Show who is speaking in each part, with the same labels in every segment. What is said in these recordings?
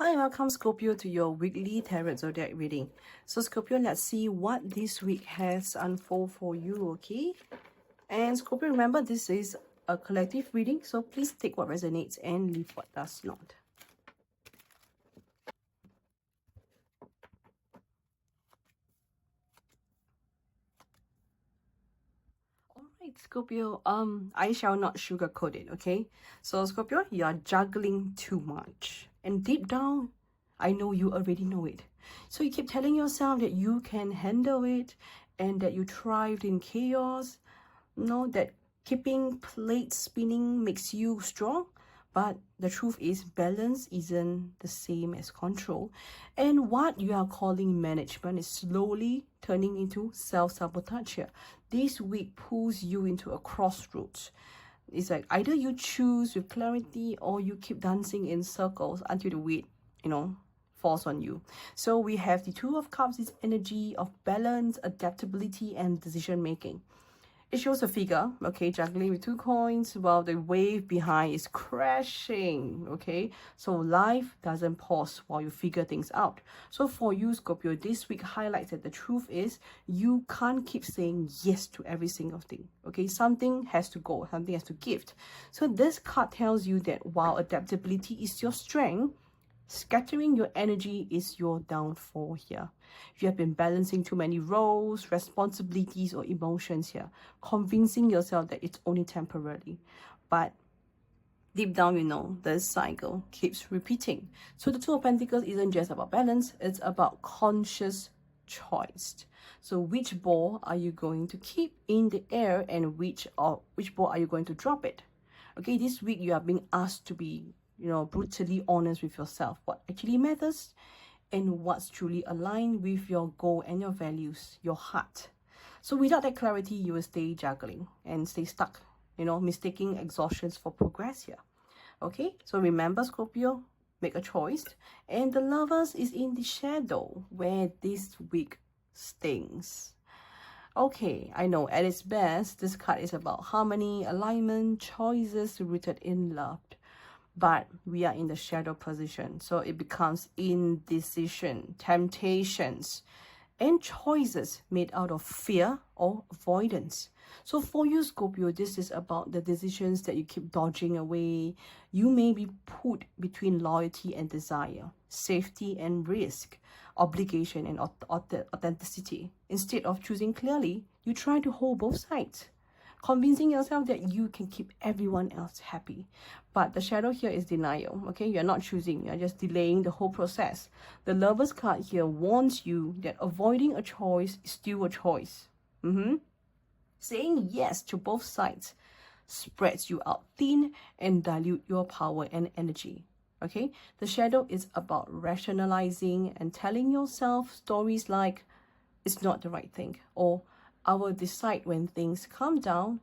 Speaker 1: Hi, welcome Scorpio to your weekly tarot zodiac reading. So Scorpio, let's see what this week has unfold for you, okay? And Scorpio, remember this is a collective reading, so please take what resonates and leave what does not. Alright, Scorpio, I shall not sugarcoat it, okay? So Scorpio, you are juggling too much. And deep down, I know you already know it. So you keep telling yourself that you can handle it and that you thrived in chaos. No, that keeping plates spinning makes you strong. But the truth is, balance isn't the same as control. And what you are calling management is slowly turning into self-sabotage here. This week pulls you into a crossroads. It's like either you choose with clarity or you keep dancing in circles until the weight, falls on you. So we have the Two of Cups, this energy of balance, adaptability, and decision making. It shows a figure, okay, juggling with two coins while the wave behind is crashing, okay? So life doesn't pause while you figure things out. So for you, Scorpio, this week highlights that the truth is you can't keep saying yes to every single thing, okay? Something has to go, something has to give. So this card tells you that while adaptability is your strength, scattering your energy is your downfall here. You have been balancing too many roles, responsibilities, or emotions here, convincing yourself that it's only temporary. But deep down, you know, this cycle keeps repeating. So the Two of Pentacles isn't just about balance, it's about conscious choice. So which ball are you going to keep in the air and which ball are you going to drop it? Okay, this week you are being asked to be brutally honest with yourself, what actually matters and what's truly aligned with your goal and your values, your heart. So without that clarity, you will stay juggling and stay stuck, mistaking exhaustions for progress here. Okay, so remember, Scorpio, make a choice. And the Lovers is in the shadow where this week stings. Okay, I know at its best, this card is about harmony, alignment, choices rooted in love. But we are in the shadow position, so it becomes indecision, temptations, and choices made out of fear or avoidance. So for you, Scorpio, this is about the decisions that you keep dodging away. You may be put between loyalty and desire, safety and risk, obligation and authenticity. Instead of choosing clearly, you try to hold both sides, convincing yourself that you can keep everyone else happy. But the shadow here is denial, okay? You're not choosing, you're just delaying the whole process. The Lover's card here warns you that avoiding a choice is still a choice. Saying yes to both sides spreads you out thin and dilute your power and energy. Okay, the shadow is about rationalizing and telling yourself stories like it's not the right thing, or I will decide when things calm down.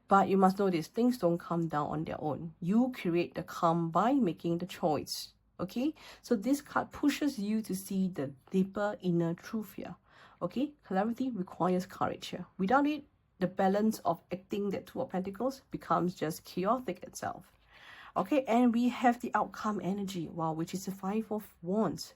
Speaker 1: But you must know this, things don't calm down on their own. You create the calm by making the choice. Okay, so this card pushes you to see the deeper inner truth here. Okay, clarity requires courage here. Without it, the balance of acting that Two of Pentacles becomes just chaotic itself. Okay, and we have the outcome energy, wow, which is the Five of Wands.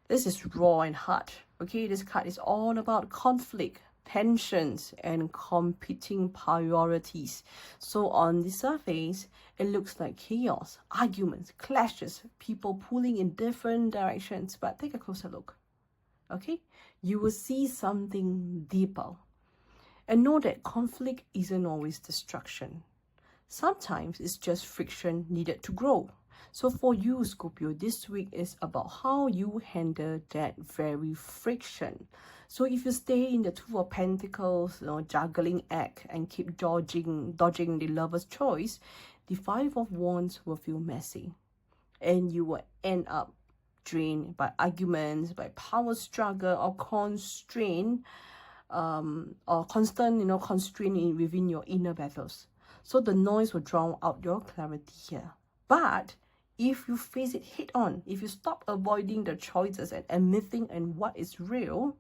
Speaker 1: This is raw and hard. Okay, this card is all about conflict, tensions, and competing priorities. So on the surface, it looks like chaos, arguments, clashes, people pulling in different directions. But take a closer look. Okay, you will see something deeper. And know that conflict isn't always destruction. Sometimes it's just friction needed to grow. So for you, Scorpio, this week is about how you handle that very friction. So if you stay in the Two of Pentacles, juggling act and keep dodging the Lover's choice, the Five of Wands will feel messy. And you will end up drained by arguments, by power struggle, or constraint, or constant, constraint within your inner battles. So the noise will drown out your clarity here. But if you face it head on, if you stop avoiding the choices and admitting and what is real,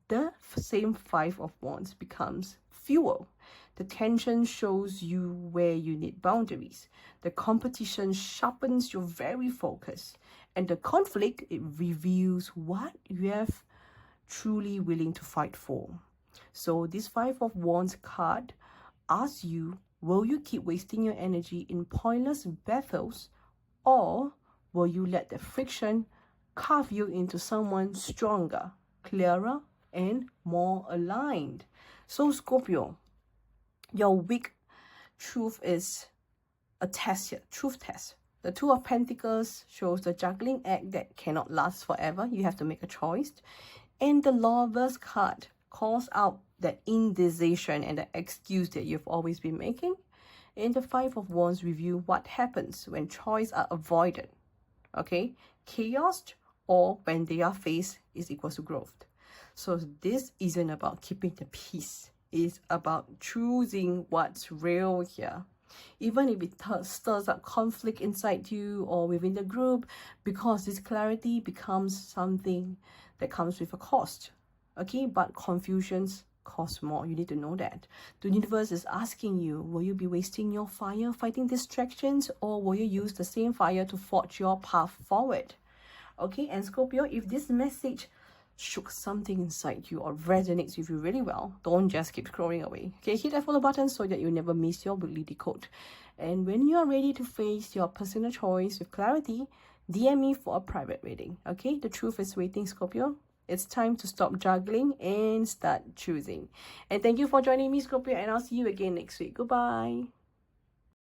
Speaker 1: the same Five of Wands becomes fuel. The tension shows you where you need boundaries. The competition sharpens your very focus. And the conflict, it reveals what you have truly willing to fight for. So this Five of Wands card asks you, will you keep wasting your energy in pointless battles, or will you let the friction carve you into someone stronger, clearer, and more aligned? So Scorpio, your weak truth is a test here, truth test. The Two of Pentacles shows the juggling act that cannot last forever. You have to make a choice. And the Lovers card calls out that indecision and the excuse that you've always been making. And the Five of Wands review what happens when choices are avoided. Okay, chaos or when they are faced is equal to growth. So this isn't about keeping the peace. It's about choosing what's real here. Even if it stirs up conflict inside you or within the group, because this clarity becomes something that comes with a cost. Okay, but confusions cost more. You need to know that. The universe is asking you, will you be wasting your fire fighting distractions, or will you use the same fire to forge your path forward? Okay, and Scorpio, if this message shook something inside you or resonates with you really well, don't just keep scrolling away. Okay, hit that follow button so that you never miss your weekly decode. And when you are ready to face your personal choice with clarity, DM me for a private reading. Okay, the truth is waiting, Scorpio. It's time to stop juggling and start choosing. And thank you for joining me, Scorpio, and I'll see you again next week. Goodbye.